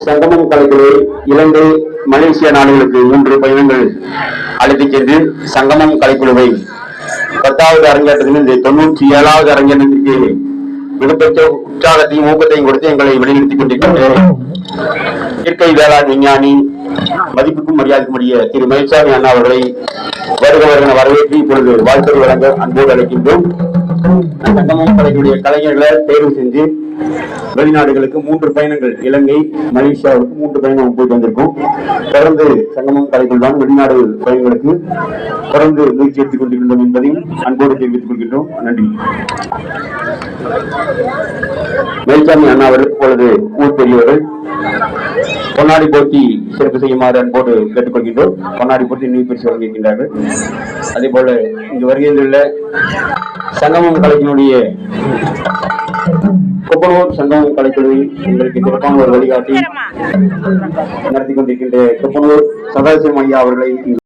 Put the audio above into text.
சங்கமம் கலைக்குழு இலங்கை மலேசியா நாடுகளுக்கு 3 பயணங்கள் அழைத்துச் சென்று சங்கமம் கலைக்குழுவை 10வது அரங்கேற்றத்தில் இந்த 97வது அரங்கேற்றத்திற்கு மிகப்பெற்ற உற்சாகத்தையும் ஊக்கத்தையும் கொடுத்து எங்களை வழிநடத்திக் கொண்டிருக்கின்ற இயற்கை வேளாண் விஞ்ஞானி மதிப்புக்கும் மரியாதைக்கும் உரிய திரு மயில்சாமி அண்ணா அவர்களை வருக வரவேற்று இப்பொழுது வாழ்த்து வழங்க அன்போடு அழைக்கின்றோம். சங்கமம் கலைக்குழுடைய கலைஞர்களை தேர்வு செஞ்சு வெளிநாடுகளுக்கு 3 பயணங்கள் இலங்கை மலேசியாவுக்கு 3 பயணம் போயிட்டு வந்திருக்கோம். தொடர்ந்து சங்கமம் கலைக்குழு தான் வெளிநாடு பயணங்களுக்கு தொடர்ந்து முயற்சி எடுத்துக் கொண்டிருக்கின்றோம் என்பதையும் அன்போடு தெரிவித்துக் கொள்கின்றோம். நன்றி. மயில்சாமி அண்ணா அவர்கள் இப்பொழுது ஊர் பெரியவர்கள் பொன்னாடி போட்டி சிறப்பு செய்யுமாறு அன்போடு கேட்டுக்கொள்கின்றோம். பொன்னாடி போட்டி நினைவு பரிசு வழங்கியிருக்கின்றார்கள். அதே போல இங்கு வருகின்ற சங்கமம் கலைஞனுடைய கொப்பனூர் சங்கமம் கலைக்குழுவில் எங்களுக்கு சிறப்பான ஒரு வழிகாட்டி நடத்தி கொண்டிருக்கின்ற கொப்பனூர் சதாசிவம் ஐயா அவர்களை